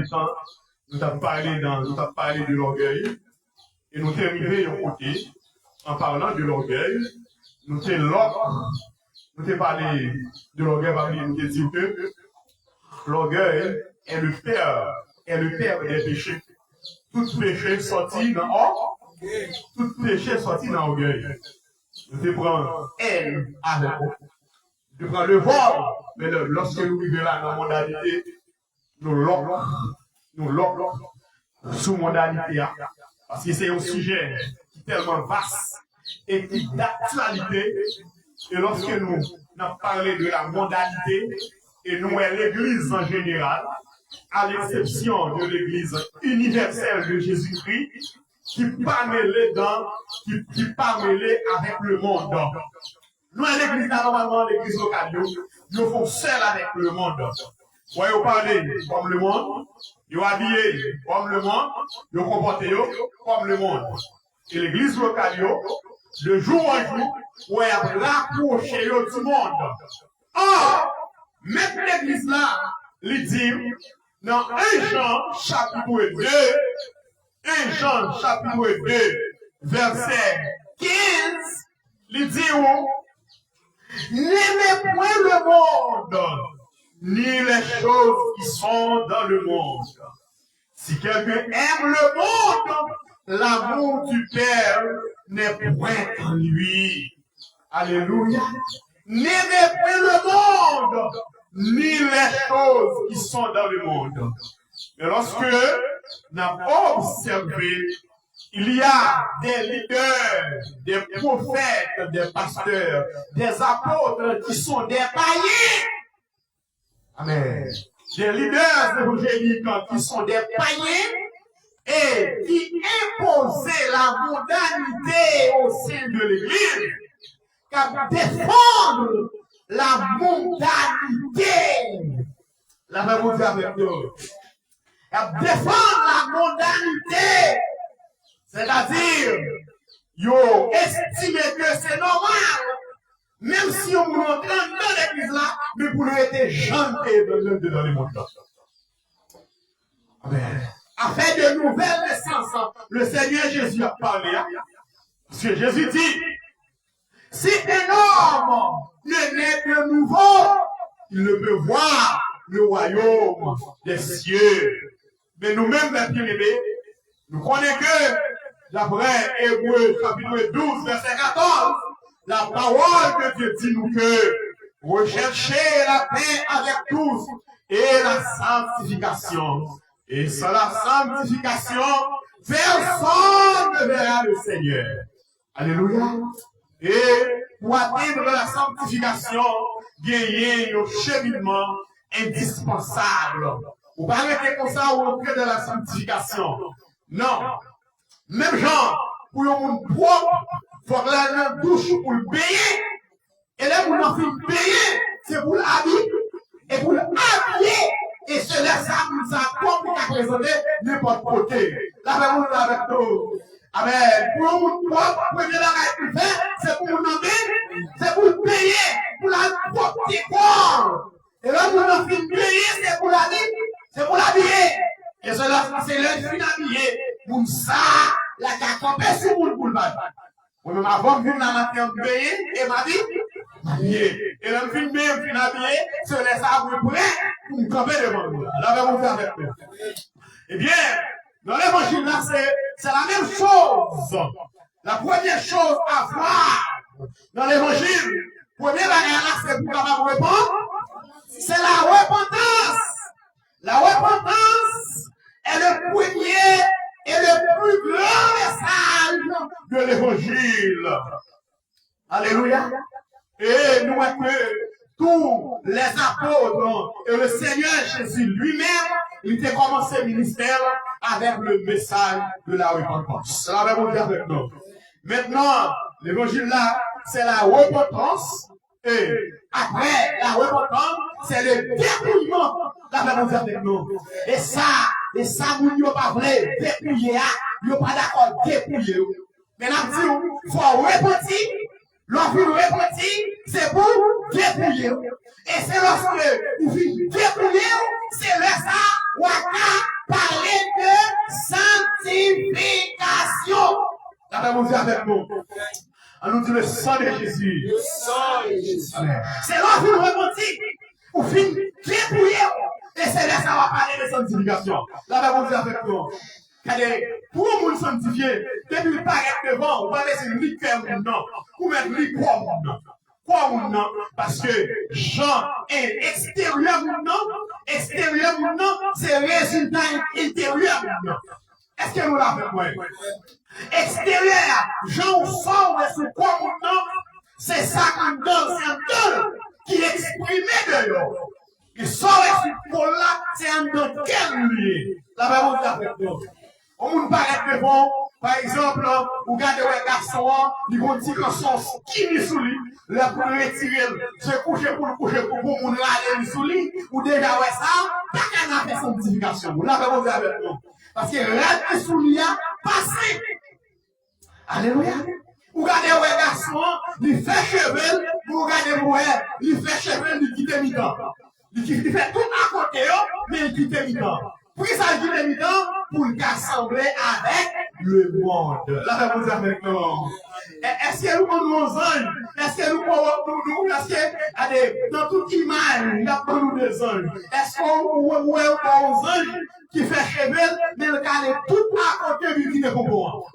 temps, nous avons parlé de l'orgueil, et nous sommes arrivés au côté, en parlant de l'orgueil, nous avons parlé de l'orgueil, nous avons dit que l'orgueil est le père des péchés. Tout péché sorti dans l'orgueil. Nous prenons elle avec nous. Nous prenons le vol, mais lorsque nous vivons là dans la mondanité, nous loquons sous mondanité. Parce que c'est un sujet qui est tellement vaste et qui est d'actualité. Et lorsque nous avons parlé de la mondanité, et nous, l'Église en général, à l'exception de l'Église universelle de Jésus-Christ, qui n'est pas mêlée avec le monde. Nous, l'Église, normalement, l'Église locale, nous faisons seul avec le monde. Vous voyez, vous parlez comme le monde, vous habillez comme le monde, vous comportez comme le monde. Et l'Église locale, de jour en jour, vous avez rapproché du monde. Or, même l'Église là, il dit, dans 1 Jean chapitre 2, 1 Jean chapitre 2, verset 15, il dit, n'aimez point le monde, ni les choses qui sont dans le monde. Si quelqu'un aime le monde, l'amour du Père n'est point en lui. Alléluia. N'aimez point le monde, ni les choses qui sont dans le monde. Mais lorsque nous avons observé, il y a des leaders, des prophètes, des pasteurs, des apôtres qui sont des païens. Amen. Des leaders évangéliques qui sont des païens et qui imposaient la mondanité au sein de l'Église, car défendre la mondanité. La même chose avec nous. Défendre la mondanité. C'est-à-dire, yo estimez que c'est normal, même si on vous entend dans l'église là, mais vous n'êtes jamais dans les mondes. Amen. Afin de nouvelles naissances, le Seigneur Jésus a parlé. Parce que Jésus dit, si un homme ne naît de nouveau, il ne peut voir le royaume des cieux. Mais nous-mêmes, mes bien-aimés, nous connaissons que, d'après Hébreux chapitre 12, verset 14, la parole de Dieu dit nous que recherchez la paix avec tous et la sanctification. Et sans la sanctification, personne ne verra le Seigneur. Alléluia. Et pour atteindre la sanctification, gagner un cheminement indispensable. Vous ne pouvez pas arrêter comme ça ou entrer dans la sanctification. Non. Même genre, pour le monde propre, il faut que la douche pour le payer. Et là, vous n'en faites payer, c'est pour l'habiller et pour l'habiller. Et cela, ça nous a comme qu'à présenter n'importe côté. Là, vous nous avec nous. Amen. Pour le monde propre, premier bagage pour faire, c'est pour nous nommer, c'est pour le payer, pour la porter corps. Et là, vous n'en faites payer, c'est pour l'habiller. C'est pour l'habiller. Et cela, c'est le fin habillé. Pour ça, la cacopée sur le battre. Moi-même, avant de venir dans ma matin payer, et m'a dit, habillé. Et le fin bien, fin habillé, se laisse avoir prêt pour me camper devant nous. Là, on va faire avec nous. Eh bien, dans l'évangile là, c'est la même chose. La première chose à voir dans l'évangile, première bagage là, c'est pour capable répondre, c'est la repentance. La repentance est le premier et le plus grand message de l'évangile. Alléluia. Et nous voyons que tous les apôtres et le Seigneur Jésus lui-même, il a commencé le ministère avec le message de la repentance. C'est la même chose avec nous. Maintenant, l'évangile là, c'est la repentance. Et après la repentance, c'est le dépouillement. La même chose avec nous. Et ça, vous n'avez pas vrai dépouiller, vous n'avez pas d'accord dépouiller. Mais là, il faut repentir. Lorsque vous repentir, c'est pour dépouiller. Et c'est lorsque vous dépouiller, c'est là ça, on a parlé de sanctification. La Bible dit avec nous. On nous dit le sang de Jésus. Le sang de Jésus. C'est là que vous remontez. Vous finissez dépouiller. Et c'est là que ça va parler de sanctification. La Bible dit avec nous. Pour nous sanctifier, depuis le paraître devant, on va laisser liqueur maintenant. Ou mettre liqueur maintenant. Quoi ou non? Parce que Jean est extérieur maintenant. Extérieur maintenant, c'est résultat intérieur maintenant. Est-ce que nous l'avons fait? Extérieur, Jean sort de ce quoi maintenant, c'est ça qu'on donne, c'est un don qui est exprimé de l'eau. Il sort de ce pôle-là, c'est un don quel lié. La Bible dit avec nous. On nous paraît devant, par exemple, vous regardez un garçon, il va dire que son skinny sous lui, là pour le retirer, se coucher pour le coucher pour vous aller sous lui, ou déjà ouais ça, pas qu'un a fait sanctification. Là, vous avez avec nous. Parce que rester sous lui a passé. Alléluia. Vous regardez un garçon, il fait cheveux, vous regardez ouais, il fait cheveux, il quitte mi-temps. Il fait tout à côté, mais il quitte mi-temps. Pour qu'il s'agisse de mi-temps, pour l'assembler avec le monde. Là, vous avez avec nous. Est-ce que nous avons nos anges? Est-ce que nous pouvons, est-ce que, allez, dans toute image, il y a pour nous des anges. Est-ce qu'on voit aux anges qui fait cheveux, mais le cas est tout à côté du qui ne comprend pas?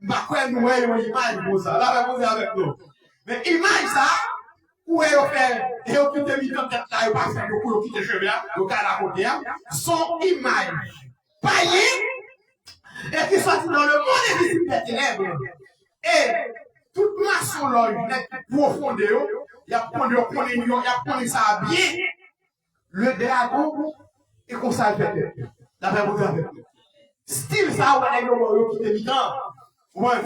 M'bakwe nous voyons une image pour ça. Là, vous avez avec nous. Mais image ça, où est-ce que, et au quitte mi-temps, là, il va faire beaucoup, il quitte cheveux, le cas à côté, son image païenne, et qui sortit dans le monde invisible des ténèbres. Et toute maçon là, il profondeur, il y a pris ça bien. Le dragon est comme ça fait. La Bible vous avec nous. Style ça, on a qui te dit ouais,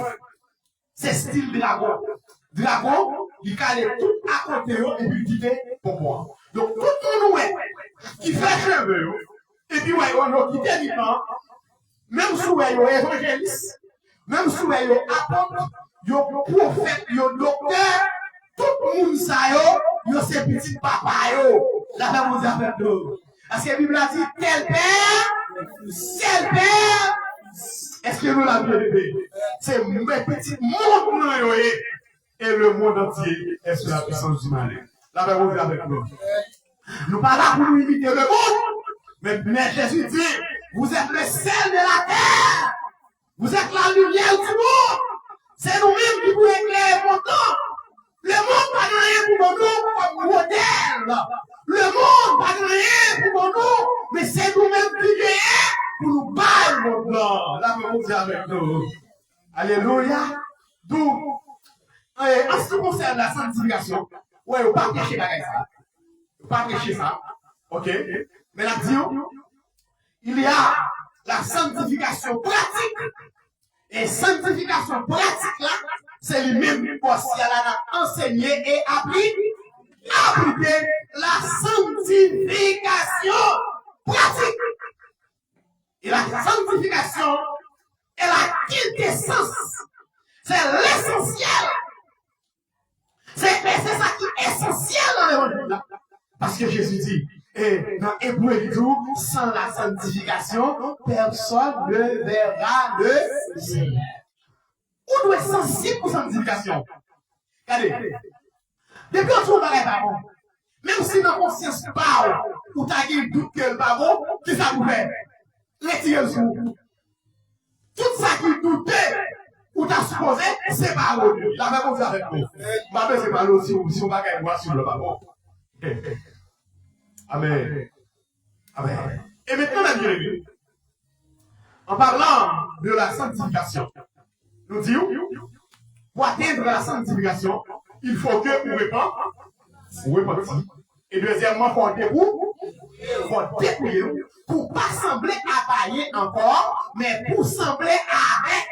c'est style dragon. Dragon, il calait tout à côté et puis il dit pour moi. Donc tout le monde qui fait cheveux, et puis ouais, on a quitté du temps. Même si vous êtes évangéliste, même si vous êtes apôtre, vous êtes prophète, vous êtes docteur, tout le monde ça, vous c'est petit papa. La Bible vous a fait nous. Parce que la Bible a dit tel père. Est-ce que nous l'avons dit? C'est mes petits mondes et le monde entier est sous la puissance du mal. La Bible vous a avec nous. Nous pas là pour nous imiter le monde, mais Jésus dit. Vous êtes le sel de la terre. Vous êtes la lumière du monde. C'est nous-mêmes qui pouvons éclairer le monde. Le monde n'a rien pour nous comme modèle. Le monde n'a rien pour nous, mais c'est nous-mêmes qui gagnons pour nous battre le monde. La même chose avec nous. Alléluia. D'où, en ce qui concerne la sanctification, ouais, on ne peut pas prêcher ça. On ne peut pas prêcher ça. Ok? Mais la dit, il y a la sanctification pratique. Et sanctification pratique là, c'est lui-même parce qu'il a enseigné et appliqué la sanctification pratique. Et la sanctification est la quintessence. C'est l'essentiel. C'est ça qui est essentiel dans l'évangile. Parce que Jésus dit, et dans Hébreu, il dit, sans la sanctification, personne ne verra le Seigneur. Où doit être sensible pour sanctification? Regardez. Depuis qu'on trouve pareil pas bon, même si dans la conscience pas, ou t'as dit doute que le pas bon, qui ça vous fait? Retirez le sou. Tout ça qui doutait, ou t'as supposé, c'est pas bon. La même chose avec nous. Ma mère, c'est pas l'autre si on va gagner moi sur le pas bon. Amen. Amen. Et maintenant, la bien-aimée, en parlant de la sanctification, nous disons, pour atteindre la sanctification, il faut que vous repentiez. Et deuxièmement, il faut dépouiller, pour ne pas sembler appailler encore, mais pour sembler avec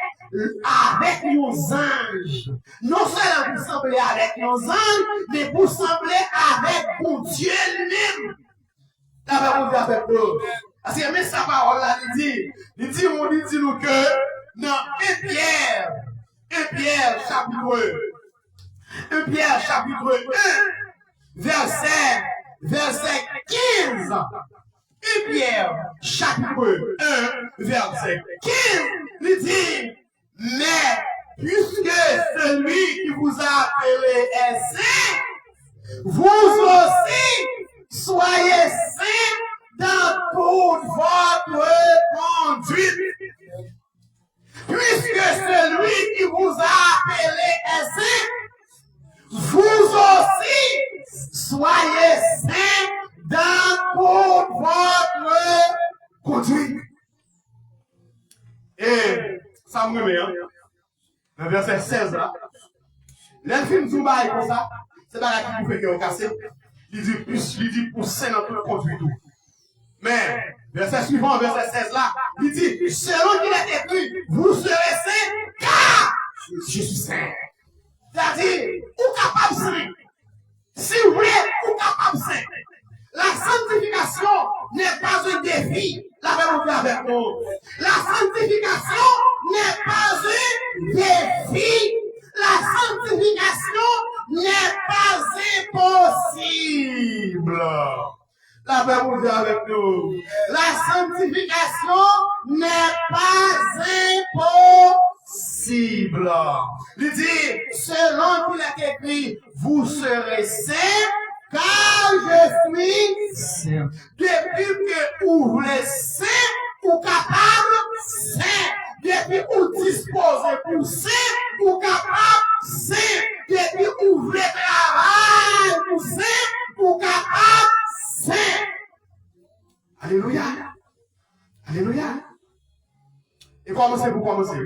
nos anges. Non seulement pour sembler avec nos anges, mais pour sembler avec mon Dieu lui-même. La Bible dit avec nous. Parce que même sa parole là, il dit nous que dans 1 Pierre chapitre 1, verset 15. 1 1 Pierre, chapitre 1, verset 15, il dit, mais puisque celui qui vous a appelé est saint, vous aussi soyez saints dans toute votre conduite. Puisque celui qui vous a appelé est saint, vous aussi soyez saints dans toute votre conduite. Et ça me remet, le verset 16 là. L'enfant Zoubaï comme ça, c'est pas là qui vous fait que vous cassez. Il dit pour saint dans toute conduite. Mais, verset suivant, verset 16 là, il dit, selon qu'il est écrit, vous serez saints, car je suis saint. C'est-à-dire, vous capable saint. Si oui, vous capable saint. La sanctification n'est pas un défi. La même avec nous. La sanctification n'est pas un défi. La sanctification n'est pas impossible. La paix vous dit avec nous. La sanctification n'est pas impossible. Il dit, selon qu'il est écrit, vous serez saints, car je suis saint. Depuis que vous voulez saint, vous capable saint. Depuis que vous disposez pour saint, vous capable saint. Depuis que vous voulez travailler pour saint, vous capable saint. Alléluia. Alléluia. Et commencez pour commencer.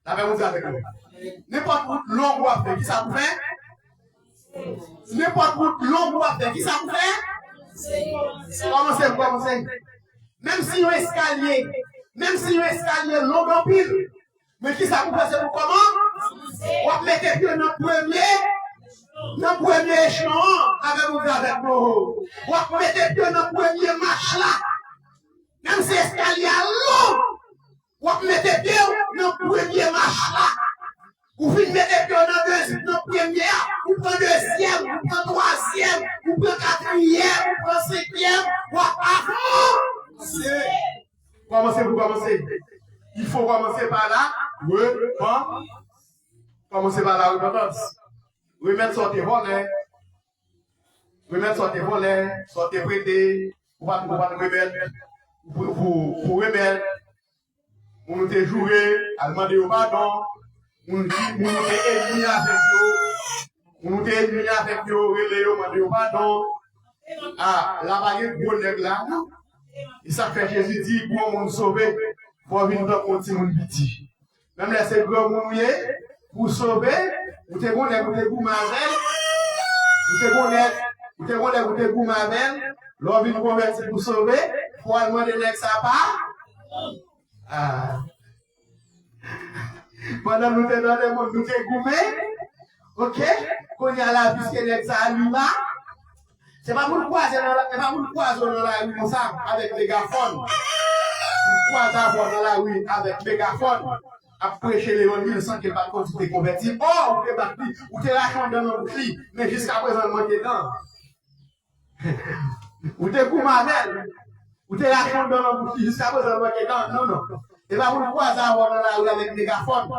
La paix vous dit avec nous. N'importe où l'on va faire, qui ça vous fait? N'importe où l'on va faire, qui ça vous fait? Commencez. Même si un escalier long en pile, mais qui ça vous fait, c'est pour comment? On va mettre pied dans le premier échelon, avec vous avec nous. On va mettre pied dans le premier marche là. Même si l'escalier est long, on va mettre pied dans le premier marche là. Vous finissez mettre pied dans le premier, vous prenez deuxième, vous prenez troisième, vous prenez quatrième, vous prenez cinquième, vous avancez. Commencez. Il faut commencer par là. Commencez par la repentance. Remettre sortir voler, sortir prêter, pour rebelle, pour rebelle, pour nous te jouer, à demander au pardon, pour nous te ennemi avec eux, demander au pardon. Ah, la baguette bonne là, et ça fait Jésus dit, pour nous sauver, pour venir dans le petit petit. Même là, c'est grand mouillé, pour sauver, vous te connaissez, vous te goûtez vous te goûtez l'homme vient convertir pour sauver, pour demander l'ex à part. Ah. Pendant nous te dans le monde, nous te goûtez, ok? Quand il y a la vie, c'est l'ex à lui là. C'est pas pour le croiser dans la rue comme ça, avec mégaphone. Pour croiser dans la rue avec mégaphone. À prêcher l'évangile sans qu'il pas de converti. Oh, vous êtes parti, vous êtes lâché dans nos boucliers, mais jusqu'à présent, vous êtes dedans. Vous êtes gourmandel, vous êtes lâché dans nos boucliers, jusqu'à présent, vous êtes dedans. Non. Et pas vous le croisez dans la rue avec mégaphone,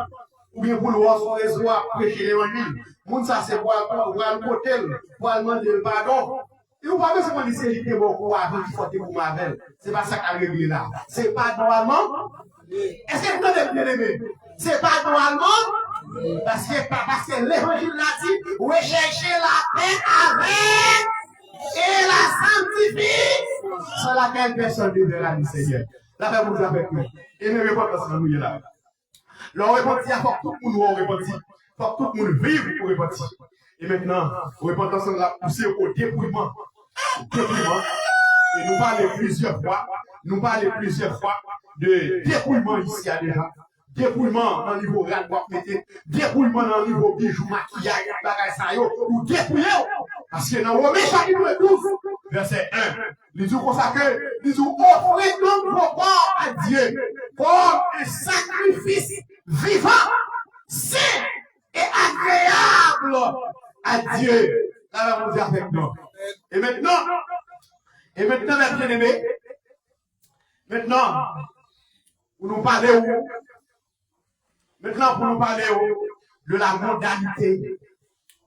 ou bien pour le voir sur les oies, prêcher l'évangile. Moun ça, c'est pour le côté, pour demander le pardon. Et vous ne pouvez pas dire que c'est beaucoup avant qu'il faut que vous m'avez. Ce n'est pas ça qui a réglé là. Ce n'est pas normalement. Est-ce que vous avez bien aimé? Ce n'est pas normalement. Parce que l'évangile l'a dit, recherchez la paix avec et la sanctifie, sur laquelle personne ne verra du Seigneur. La paix vous avec nous. Et ne répondez pas nous là. Le repentir, il faut que tout le monde repentir. Il faut que tout le monde vive pour repentir. Et maintenant, repentance, on l'a poussé au dépouillement. Et nous parlons plusieurs fois de dépouillement ici à déjà. Dépouillement dans le niveau rad, dépouillement dans le niveau bijoux, maquillage, bagage, ou dépouiller. Parce que dans Romains chapitre 12, verset 1, il dit comme ça que, il dit, offrez donc vos corps à Dieu comme un sacrifice vivant, saint et agréable à Dieu. Là, on va vous dire avec nous. Et maintenant, mes bien-aimés, Maintenant, pour nous parler, maintenant, pour nous parler de la modernité.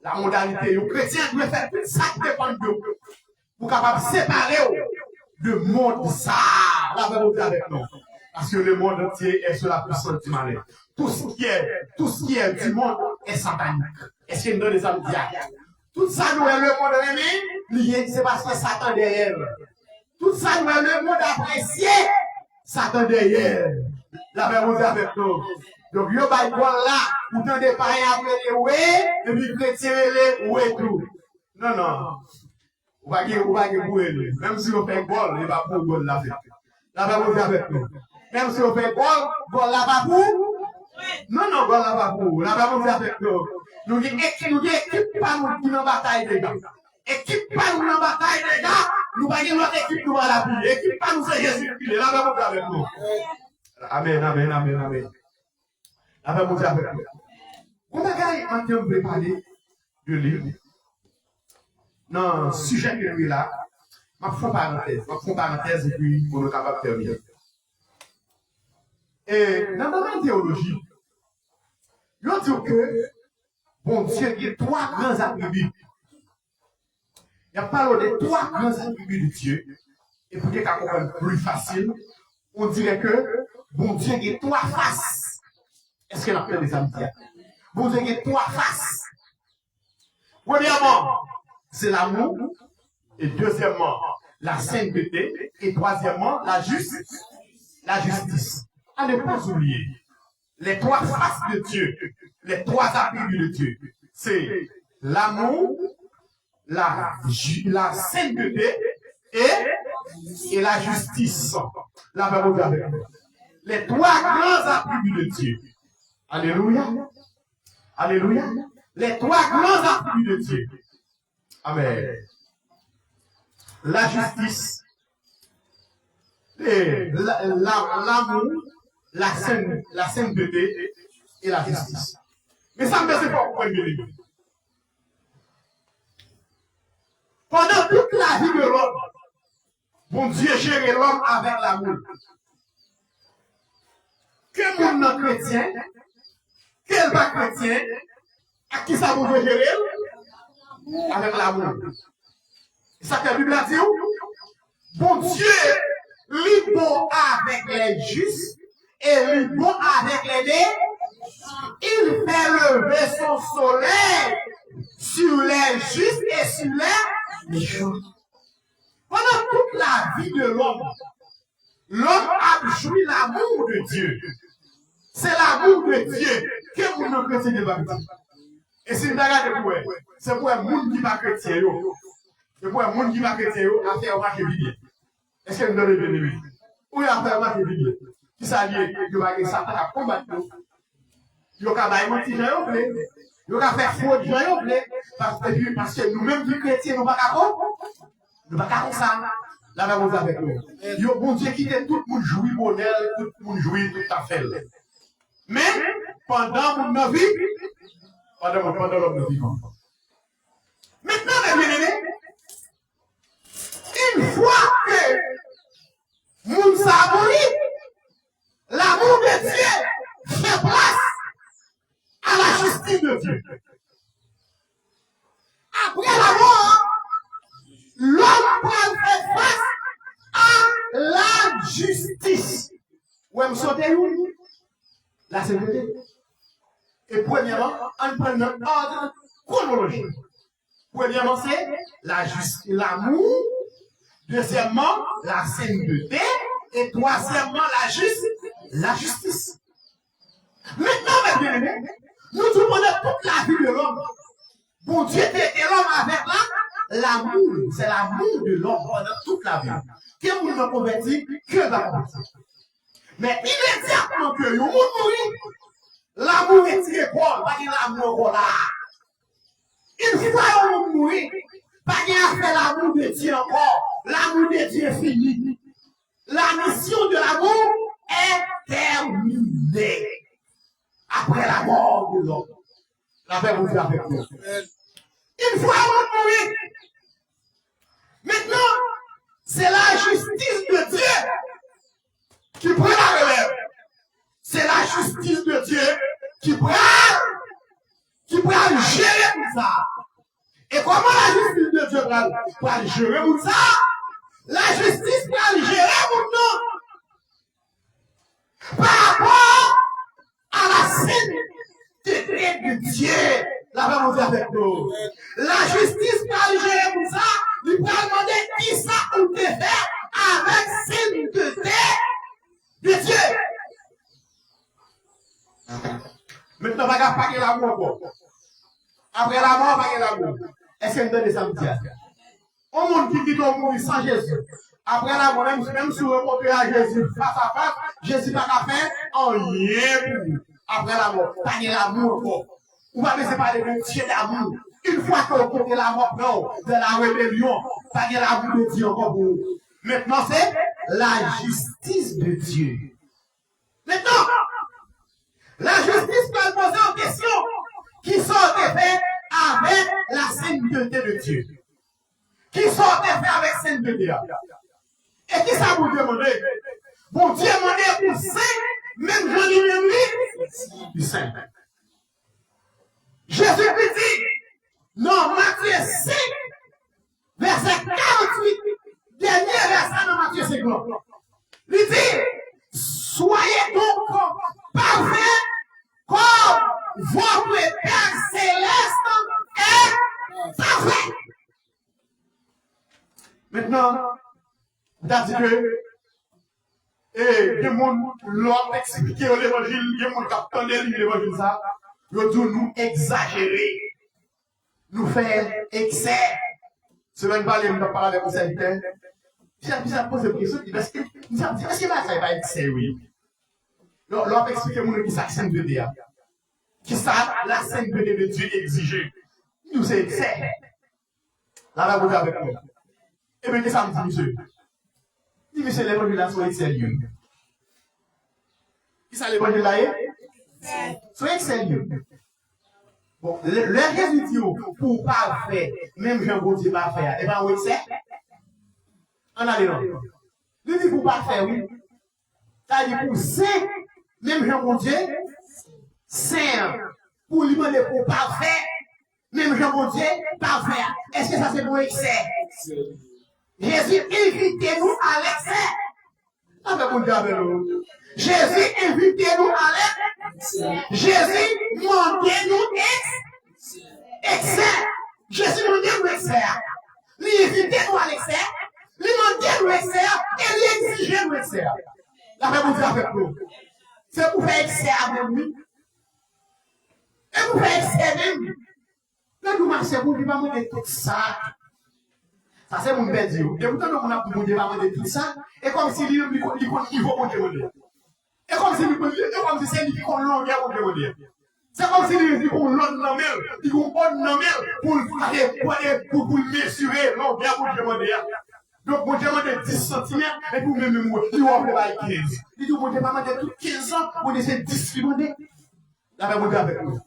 La modernité, le chrétien doit faire tout ça qui dépend de vous pour capable séparer le monde ça. La vérité avec nous. Parce que le monde entier est sous la puissance du malin. Tout ce qui est du monde est satanique. Est-ce qu'il nous donne ça me dit? Tout ça nous est le monde aimé, c'est parce que Satan derrière. Tout ça nous est le monde apprécié, Satan derrière. La vérité avec nous. Donc, yo bay bon là, ou tant de païens après les ouais, et puis chrétiens les ouais tout. Non, non. Ou pas que même si on fait bol, il va pas pour bol la fait. La vérité avec nous. Même si on fait bol là pas pour. Non, non, bol là pas pour. La vérité avec nous. Nous équipe pas nous qui dans bataille des gars. Équipe pas nous dans bataille des gars. Nous pas notre équipe nous à la vie. Équipe pas nous c'est Jésus qui est. La vérité avec nous. Amen, amen, amen, amen. Avec mon avec nous. Comment est-ce que vous parler de livre? Non, sujet que nous là, je vais faire parenthèse et puis pour nous capables de terminer. Et dans le domaine de théologie, il dit que bon Dieu, il y a trois grands attributs. Il y a parlé de trois grands attributs de Dieu. Et pour que ça comprenne plus facile, on dirait que bon Dieu, il y a trois faces. Est-ce qu'elle a fait des amitiés? Bon Dieu, il y a trois faces. Premièrement, c'est l'amour. Et deuxièmement, la sainteté. Et troisièmement, la justice. À ne pas oublier, les trois faces de Dieu, les trois attributs de Dieu, c'est l'amour, la sainteté et la justice. La vérité avec nous. Les trois grands attributs de Dieu. Alléluia. Alléluia. Les trois grands attributs de Dieu. Amen. La justice, l'amour, la sainteté et la justice. Mais ça me fait pas comprendre bien. Pendant toute la vie de l'homme, bon Dieu gérait l'homme avec l'amour. Que mon chrétien, quel pas chrétien, à qui ça vous veut gérer? Avec l'amour. Ça que la Bible a dit, bon Dieu, lui bon avec les justes et lui bon avec les nés. Il fait lever son soleil sur les justes et sur les méchants. Pendant toute la vie de l'homme a joui l'amour de Dieu. C'est l'amour de Dieu que vous ne chrétiens pas. Et si vous regardez pour eux, c'est pour un monde qui va chrétien. C'est pour un monde qui va chrétien à faire marcher bien. Est-ce que vous donnez bien aimé? Oui, à faire marcher bien. Qui s'allie, que va gagner Satan à combattre. Il y a un menti, j'en ai oublié. Il y a faire faute, j'en ai oublié. Parce que nous-mêmes, les chrétiens, nous ne pouvons pas faire ça. La même chose avec nous. Il y a bon Dieu qui était tout le monde jouir bonheur, tout le monde jouir tout à fait. Mais pendant notre vie, pendant notre vie. Maintenant, mes bien-aimés, une fois que nous avons l'amour de Dieu fait place à la justice de Dieu. Après la mort, l'homme peut faire face à la justice. Où est-ce que la sécurité? Et premièrement, on prend notre ordre chronologique. Premièrement, c'est l'amour. Deuxièmement, la sainteté. Et troisièmement, la justice. Maintenant, mes bien-aimés, nous demandons toute la vie de l'homme. Bon Dieu était l'homme avec l'amour. C'est l'amour de l'homme pendant toute la vie. Que vous ne convertit que dans la vie. Mais immédiatement que nous mourons, l'amour est tiré quoi? Pas l'amour là. Une fois que nous mourons, pas de faire l'amour de Dieu encore. L'amour de Dieu est fini. La mission de l'amour est terminée. Après la mort de l'homme. La paix vous fait avec nous. Une fois qu'on mourit, maintenant, c'est la justice de Dieu qui prend la relève. C'est la justice de Dieu qui prend gérer tout ça. Et comment la justice de Dieu va gérer tout ça? La justice va gérer tout ça. Par rapport à la sainteté de Dieu, la va vous avec nous. La justice va gérer tout ça. Il va demander qui ça on peut faire avec sainteté de Dieu. Maintenant, on va pas l'amour. Après la mort, on va l'amour. Est-ce que vous donnez ça me dit? Au monde qui dit qu'on mourit sans Jésus. Après la mort, même si vous rencontrez à Jésus face à face, Jésus n'a pas fait en rien pour vous. Après la mort, pas l'amour encore. Ou pas laisser parler de Dieu d'amour. Une fois que vous comptez la mort de la rébellion, pas l'amour de Dieu encore pour vous. Maintenant, c'est la justice de Dieu. Maintenant, la justice peut poser en question qui sont faits avec la sainteté de Dieu. Qui sont faits avec la sainteté. Et qui ça vous demande? Bon Dieu demande pour saint, même Jean lui-même lui saint. Jésus dit, non, Matthieu 5, verset 48, dernier verset dans Matthieu 5. Il dit, soyez donc parfaits comme votre Père céleste est parfait. Maintenant, t'as dit que, et des gens l'ont expliqué l'évangile, des gens qui ont l'évangile, ça, ils ont nous exagérer, nous faire excès. C'est même pas les gens qui parlent avec vous, serviteurs. J'ai posé une question, est-ce que ça va être excès, oui? L'on explique qui ça scène de Dieu. Qui ça la scène de Dieu exigée. Nous c'est excès. Là vous avec nous. Et bien qu'est-ce que ça me dit monsieur? Dit monsieur l'évangile là soit excès. Qui ça l'évangile là est? Soit excès. Bon, le Jésus dit pour parfait, même Jean-Gaudie parfait, et bien oui c'est. On a les noms. Il dit pour parfait, oui. Ça dit pour saint. Même Jean-Gaudie, saint, pour lui demander pour parfait, même Jean-Gaudie, parfait. Est-ce que ça c'est pour excès? Jésus invite-nous à l'excès. Jésus invite-nous à l'excès. Jésus demande-nous excès. Jésus demande-nous excès. Il invite-nous à l'excès. Il demande-nous excès. Et il exige-nous excès. La même chose avec nous. C'est pour faire excès avec nous. Et pour faire excès même. Quand nous marchons, vous ne pouvez pas demander tout ça. Ça, c'est mon bête. Et pourtant, nous avons demander tout ça. Et comme si il faut qu'on demander. Et comme si c'est lui qu'on longueur pour demander. C'est comme si il faut qu'on longueur, il faut qu'on longueur pour mesurer longueur pour demander. Donc, vous demandez 10 cm et vous même vous avez 15. Il dit, vous demandez tout 15 ans, vous laissez 10 demander. Là, vous avez avec nous.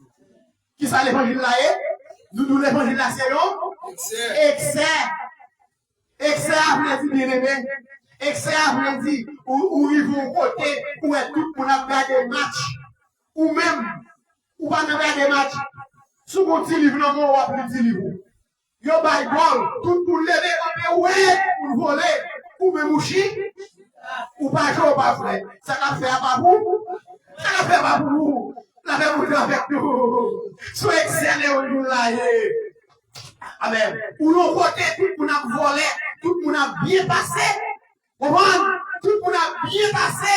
Qui ça l'évangile là est? Nous l'évangile là, c'est excès. Excès à vous dire, bien aimé. Excès à vous dire, où ils vont côté, où est tout pour regarder des matchs. Ou même, ou pas regarder des matchs. Sous mon petit livre, non, on va plus petit livre. Yo bay bol, tout pour lever, on ouais, pour voler, ou même mouchi, ou pas jouer, pas vrai. Ça va faire pas vous, ça va faire pas vous. La même chose avec nous. Soyez excellents au jour là. Amen. Ou l'on côté, tout le monde a volé, tout le monde a bien passé. Tout le monde a bien passé.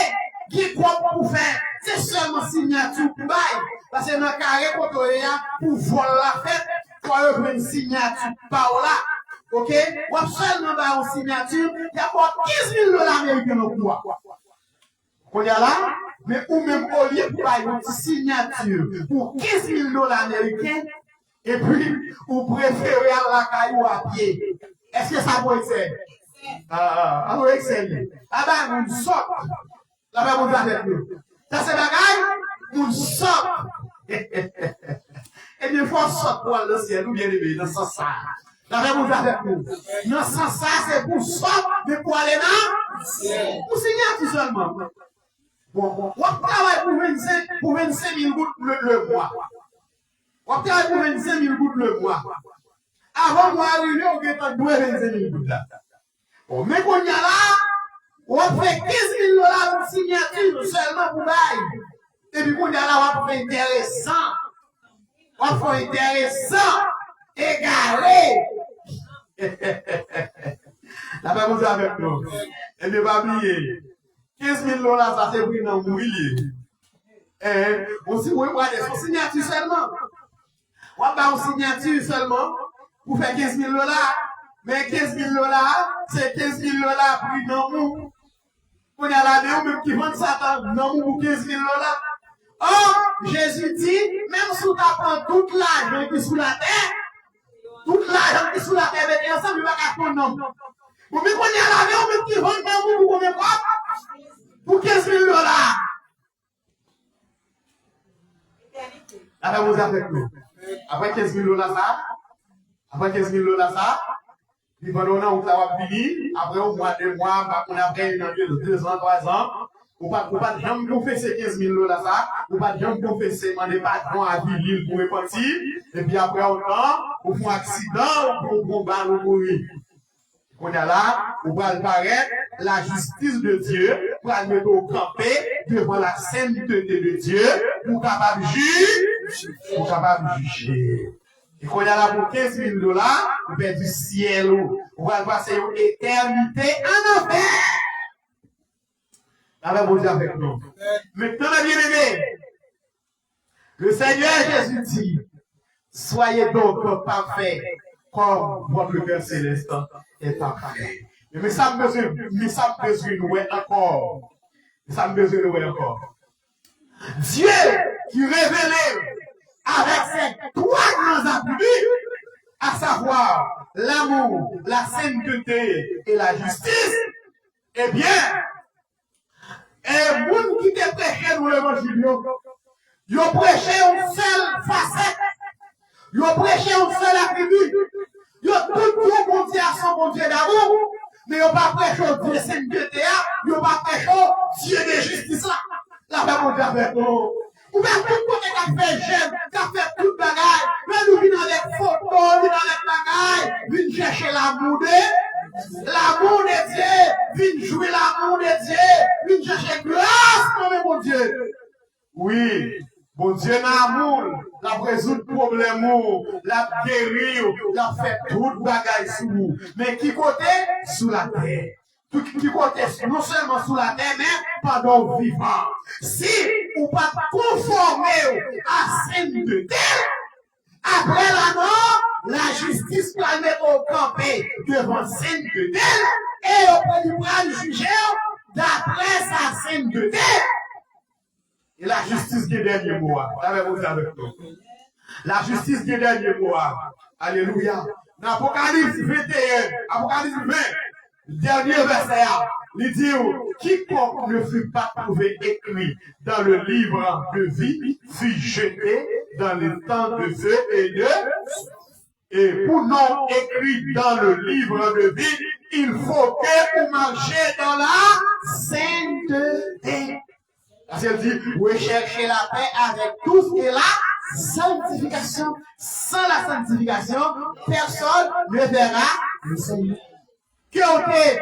Qui est quoi pour faire? C'est seulement signature pour bail. Parce que dans le carré, pour voler la fête. Pour avoir une signature par là, ok? Ou seulement par une signature, il y a pas 15 000 $ américains au pouvoir. Qu'on y a là, mais ou même au lieu pour avoir une signature pour 15 000 $ américains, et puis, vous préférez à la caillou à pied. Est-ce que ça peut être? Ah, oui, excellent. Ah ben, vous sortez. Là, ben, vous avec nous. Ça, c'est bagaille, vous sortez. Et bien, il faut sortir pour aller dans le ciel, ou bien aimé, dans ce sens. La même avec nous. Dans ce sens, c'est pour sortir, mais pour aller dans le ciel. Pour signer tout seulement. Bon, on travaille pour 25 000 gouttes le mois. On travaille pour 25 000 gouttes le mois. Avant moi arriver, on a 25 000 gouttes là. Bon, mais qu'on y a là, on fait 15 000 $ de signature seulement pour bail. Et puis qu'on y a là, on fait intéressant. On fait intéressant, égaré. La même chose avec nous. Et ne pas oublier, 15 000 $, ça c'est pris dans mon on va faire son signature seulement. On va faire une signature seulement pour faire 15 000 $. Mais 15 000 $, c'est 15 000 $ pris dans nous. On y a là, même qui vend Satan, dans nous pour 15 000 $. Or, Jésus dit, même si tu apprends toute l'argent qui est sous la terre, toute l'argent qui est sous la terre, mais ensemble, il va pas prendre non. Pour me qu'on y a là, même qui vend dans nous pour combien pour 15 000 $. Après, vous avec nous. Après 15 000 $, ça. Après 15 000 $, ça. Puis pendant un an, on va fini. Après, au mois 2 mois, on a pris 2 ans, 3 ans. On ne peut pas jamais confesser 15 000 $, ça. On ne peut pas jamais confesser, on n'est pas droit à vivre pour repartir. Et puis après, on fait un accident, on prend un balle, on mourir. On est là, on va paraître la justice de Dieu pour la mettre au campé devant la sainteté de Dieu pour capable juger. Et qu'on est là pour 15 000 $, on fait du ciel, on va passer une éternité en enfer. Alors, vous avec nous. Maintenant, bien aimé, le Seigneur Jésus dit, soyez donc parfaits comme votre Père Céleste est parfait. Mais ça me besoin de nous encore. Ça me besoin de nous encore. Dieu qui révélait avec ses 3 grands attributs, à savoir l'amour, la sainteté et la justice, eh bien, et monde qui te prêché dans l'évangile, ils ont prêché une seule facette, ils ont prêché une seule attribut, ils ont tout bon Dieu à son bon Dieu d'amour, mais ils n'ont pas prêché au Dieu sainteté, ils n'ont pas prêché au Dieu de justice là. La même chose avec nous. Ou bien tout le monde qui a fait jeune, qui a fait toute bagaille, mais nous venons avec photos, nous venons avec bagaille, venons chercher l'amour de Dieu, venons jouer l'amour de Dieu, venons chercher grâce comme mon Dieu. Oui, bon Dieu n'a amour, la résout le problème, la guérir, la fait toute bagaille sous nous. Mais qui côté? Sous la terre. Tout qui côté, non seulement sous la terre, mais pendant le vivant. Si vous ne pas conformer à sainteté, après la mort, la justice va mettre au campé devant sainteté et auprès du bras du juge d'après sa sainteté. Et la justice qui est dernier mot. La justice qui est dernier mot. Alléluia. Dans Apocalypse 21, Apocalypse 20, dernier verset, il dit, quiconque ne fut pas trouvé écrit dans le livre de vie fut jeté dans les temps de feu et pour non écrit dans le livre de vie, il faut que vous marchiez dans la sainteté. Parce qu'elle dit, recherchez la paix avec tous et la sanctification. Sans la sanctification, personne ne verra le Seigneur. Qui ont été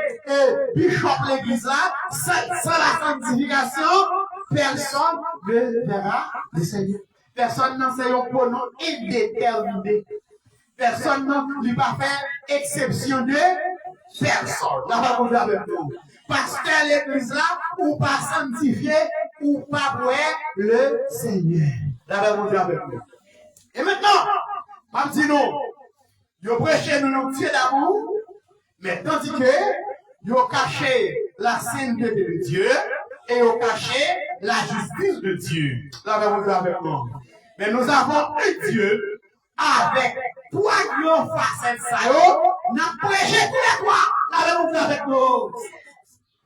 bishop l'église là, sans la sanctification, personne ne verra le Seigneur. Personne n'enseigne pour nous indéterminé. Personne ne lui va faire exception de personne. Là, on va avec nous. Parce que l'église là, ou pas sanctifié, ou pas voir le Seigneur. Là, on va avec nous. Et maintenant, je dis nous, vous prêchez nous Dieu d'amour, mais tandis que vous cachez la sainteté de Dieu et vous cachez la justice de Dieu. Là, on va avec nous. Mais nous avons un Dieu avec 3 grands facettes, nous avons prêché tous les 3. Là, on va avec nous.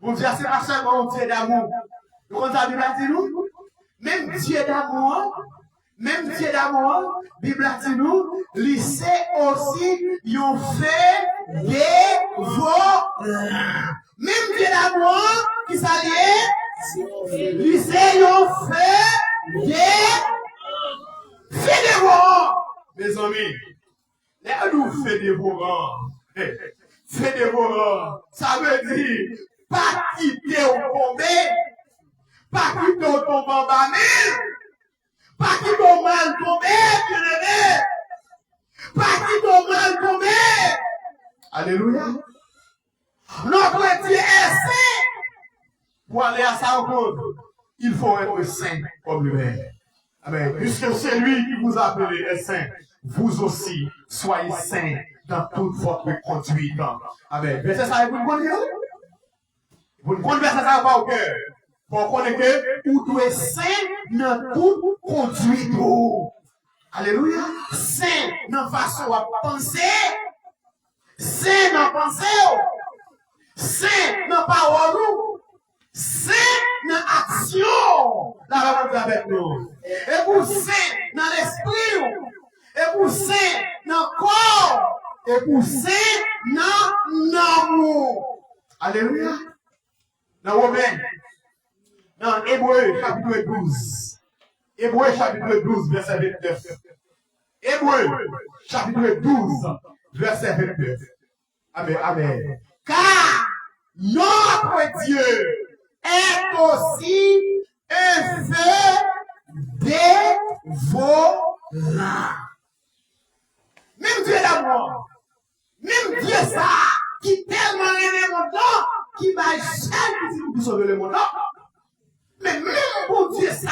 Mon Dieu, c'est pas seulement un Dieu d'amour. Vous comprenez la Bible nous? Même Dieu d'amour, Bible a dit nous, lycée aussi, ils ont fait des voleurs. Même Dieu d'amour, qui s'allie, Lycée, on fait des dévorants. Mes amis, là nous fait dévorants. Fait dévorants. Ça veut dire, pas quitter au tomber, pas quitter au tomber en banane, pas quitter au mal tomber, bien-aimé. Pas quitter au mal tomber. Alléluia. Notre Dieu est saint. Pour aller à sa rencontre, il faut être saint comme lui-même. Amen. Puisque c'est lui qui vous a appelé est saint, vous aussi soyez saints dans toute votre conduite. Amen. Verset ça, vous le connaissez? Vous ne connaissez ça pas au cœur. Pour connaître que vous devez être saint dans toute conduite. Alléluia. Saint dans façon à penser. Saint dans pensée. Saint dans parole. Saint dans action. La réponse avec nous. Et vous saint dans l'esprit. Et vous saint dans le corps. Et vous saint dans l'amour. Alléluia. Dans Romains. Dans Hébreu chapitre 12. Hébreu chapitre 12 verset 29. Hébreu chapitre 12 verset 29. Amen. Amen. Car notre Dieu est aussi un feu dévorant. Même Dieu d'amour, même Dieu ça, qui tellement aime mon temps, qui va jamais pour sauver le monde. Mais même mon Dieu ça,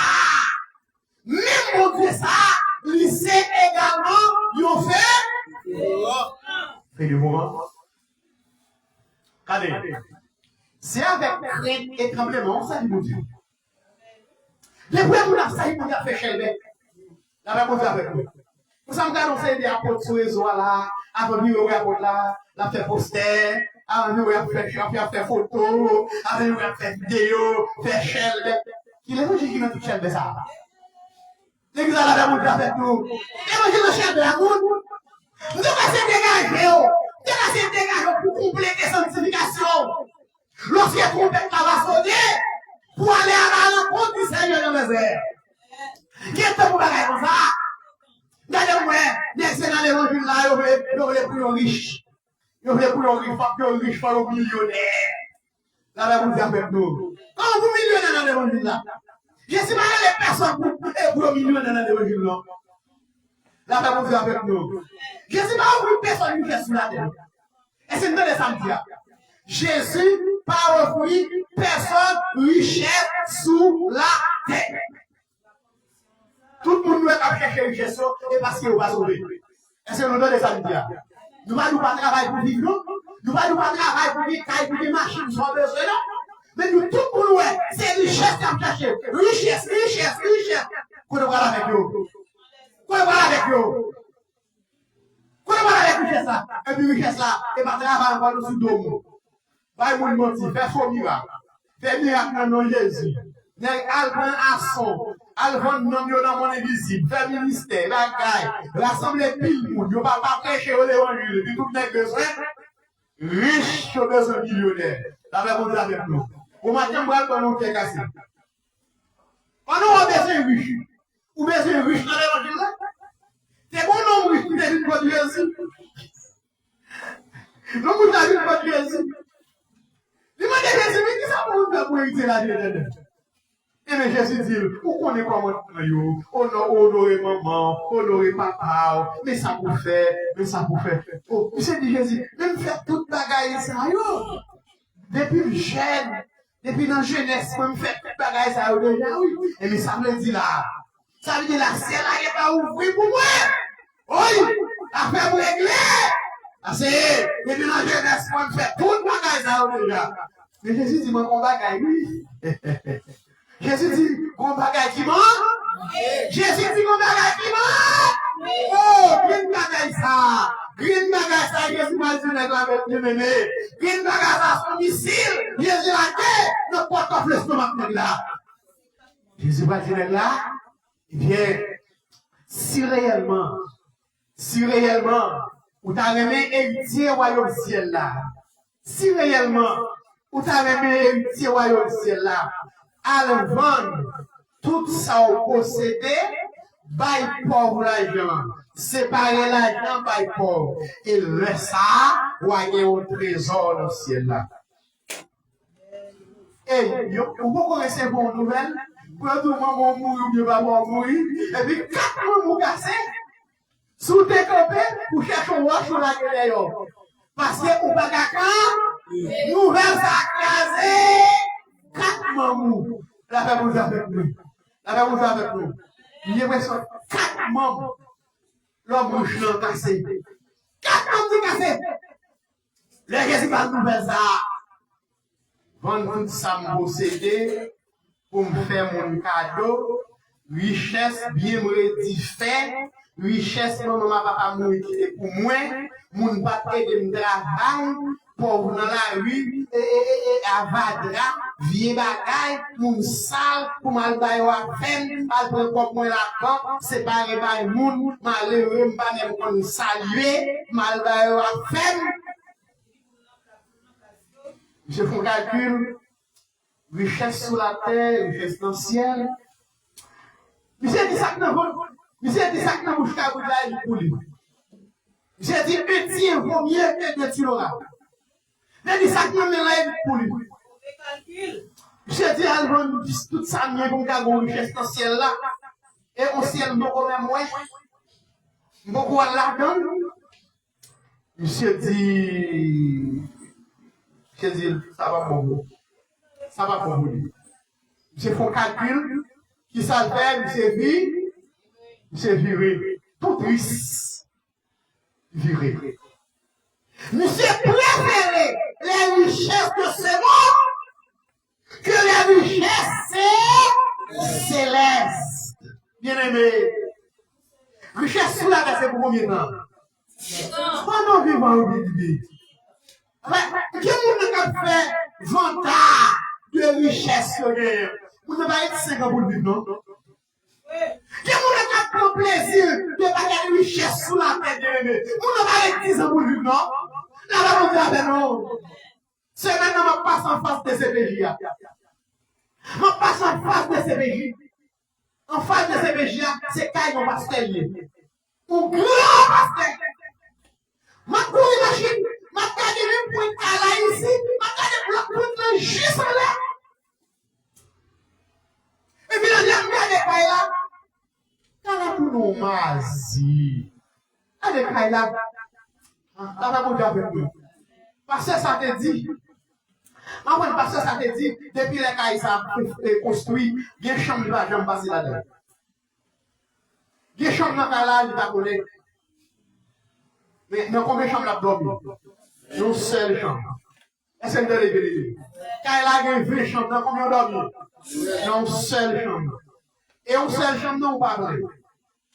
il sait également, ils ont fait du moment. Regardez, c'est avec crainte et tremblement, ça dit mon Dieu. Les premiers pour ça, ils ont fait chez la même chose avec nous. Nous sommes annoncés des apôtres sur les réseaux là, avant de nous apôtres là, la fait poster, avant de nous faire photo, avant de nous faire vidéo, faire chaîne. Qui les gens qui mettent toute chaîne de ça? L'église à la même avec nous. L'évangile de chaîne de la monde. Nous devons se dégager, pour compléter son sanctification. Lorsque la trompette va sonner, pour aller à la rencontre du Seigneur dans les airs. Qui est pour faire comme ça? Regardez-moi, dans l'évangile là, ils voulaient pour les riches. Ils voulaient pour les riches, pas les millionnaires. Là, vous avec nous. Quand vous millionnaires dans l'évangile là, je ne sais pas les personnes pour les millionnaires dans l'évangile là. Là, vous avec nous. Je ne sais pas où une personne qui est sous la terre. Et c'est une bonne samedi. Jésus, par fruit, personne, richesse sous la terre. Tout le monde doit chercher richesse et parce qu'il va sauver. Et c'est le nom de samedi. Nous ne pas travailler pour vivre, nous ne pas travailler pour vivre, pour des machines sans besoin. Mais nous, tout le monde, c'est richesse qu'on cherche. Richesse. Qu'on va avec vous. Qu'on va avec richesse là. Et puis richesse là, et pas travailler encore nous sous l'eau. Pas de mentir, faire faux miracle. Faire miracle dans le nom de Jésus. Alvan Asson, Alvan non dans mon invisible, faire ministère, la caille, rassembler pile monde, yo pas prêcher l'évangile, puis tout n'est besoin riche, yo besoin millionnaire. La même chose avec nous. Au matin, moi quand on fait casser. On a besoin riche. Ou besoin riche dans l'évangile là. C'est bon non riche qui devient pour Jésus. Non vous avez pour Jésus. Demandez Jésus, mais qui ça pour éviter la Dieu. Et bien Jésus dit, vous connaissez comment honorer maman, honorer papa, mais ça pour faire. Oh, c'est dit Jésus, même faire toute bagaille ça, depuis jeune, depuis dans la jeunesse, même faire toute bagaille ça, déjà, oui. Et mais ça me dit là, ça veut dire la ciel là, il va ouvrir pour moi. Oui, affaire pour régler. C'est, depuis dans la jeunesse, même faire toute bagaille ça, déjà. Mais Jésus dit, mon bagaille, oui. Jésus dit, mon bagage qui manque. Jésus dit, mon bagage qui manque. Oh, green bagage ça. Green bagage ça, Jésus m'a dit, avec bien-aimé. Green bagage ça, son missile. Jésus a dit, ne porte pas le stomac là. Jésus m'a dit là, eh bien, si réellement, vous avez aimé héritier royaume ciel là, si réellement, vous avez aimé héritier royaume ciel là, à le vendre tout ça au possédé, bail pauvre l'argent. Séparer l'argent, bail pauvre. Et le ça, voyez au trésor dans le ciel là. Et vous connaissez vos nouvelles? Pour tout le monde mourir ou bien pas mourir. Et puis, 4 mois vous cassez. Sous tes copains, vous cherchez un roi sur la gueule. Parce que vous pas qu'à nouvelle ça casé. 4 membres. La paix vous avec nous. La paix vous avec nous. Il y a 4 membres. L'homme bouche l'en cassé. 4 membres cassés. Le Jésus va nouvelle ça. Vendre tout ça me posséder pour me faire mon cadeau. Richesse bien me fait. Richesse, maman, papa, mourir qui est pour moi. Mon papa de me travail. Pauvre dans la rue. Et avadra. Vieux bagaille. Mon sale. Pour mal bailler à peine. Mal prendre comme la banque. Séparer par moun. Malheureux, pas même qu'on saluer. Mal bailler à peine. Je fais un calcul. Richesse sous la terre. Richesse dans le ciel. Monsieur dit ça que Monsieur dit ça que nous avons pour lui. J'ai dit, un tiers vaut mieux que 2 kilos. J'ai dit ça que nous avons pour lui. J'ai dit, allons tout ça, nous avons une richesse dans le ciel là. Et au ciel, nous avons même moins. Nous avons là-dedans. Monsieur dit, ça va pour vous. Ça va pour vous. J'ai fait un calcul qui s'appelle, monsieur viré, tout triste. Viré. Monsieur préféré les richesses de ce monde que les richesses célestes. Bien aimé. Richesse sous la terre, c'est pour combien de temps? Pendant vivant au vie. Qui nous a fait vantage de richesse que vous n'avez pas été 5 ans pour le vivre, non? Qui vous a fait plaisir de faire richesse sous la tête de l'année? Vous n'avez pas été 10 ans pour le vivre, non? Là, vous avez non. C'est maintenant que je passe en face de CPJ. Je passe en face de CPJ. En face de CPJ, c'est Kaï, mon pasteur. Mon grand pasteur. Ma couille machine. Ma gade même pour être là ici, ma gade pour être juste là. Et puis là, je regarde là. Quand la pour nous mazi. Allez, Kaila. Là, va vous avec nous. Parce que ça te dit. Maman, parce que ça te dit, depuis les Kaïsa construit, il y a une chambre qui va jamais passer là-dedans. Il y a une chambre dans la il va connaître. Mais combien de chambres là dormi? Une seule chambre. Est-ce que vous avez vu? Quand il a une vraie chambre, dans combien de dormi? Une seule chambre. Et une seule chambre, non, pas vrai.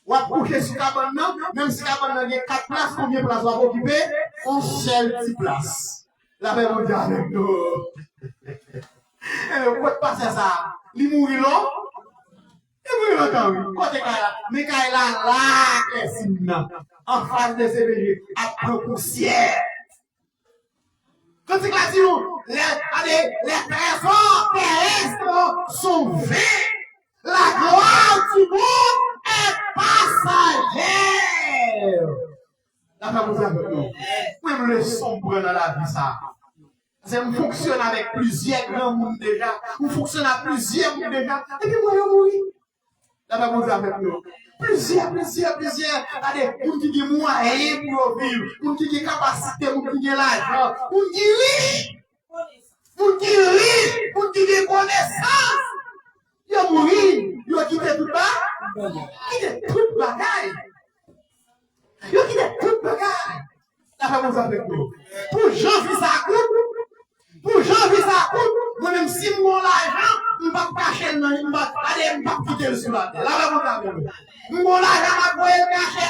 Ou à coucher sur la cabane, même si la cabane a 4 places, combien de places va occuper? Une seule petite place. La même on dit avec nous. Et pourquoi passer ça? Il mourit là? Il mourit là quand oui. Côté Kaila. Mais Kaila là, qu'est-ce qu'il y a? En face de CBG, après poussière. Quand il a dit, les trésors terrestres sont vains. La gloire du monde est passagère. La femme vous avec nous. Même le sombre dans la vie, ça. On fonctionne avec plusieurs grands mondes déjà. On fonctionne avec plusieurs mondes déjà. Et puis, moi, je mourir. La femme vous avec nous. Plusieurs. Allez, pour qui ont moyens pour vivre, pour qui ont capacité, pour qui ont l'argent, pour qui riche, pour qui ont connaissance. Ils ont mouru, ils ont quitté tout ça, quitté toute bagaille. Ils ont quitté toute bagaille. La femme vous avec nous. Pour janvier ça coûte, moi-même si mon l'argent, je ne vais pas cacher le nom, je ne vais pas quitter le sur la terre. La femme vous avec nous. Mon l'argent, je vais le cacher.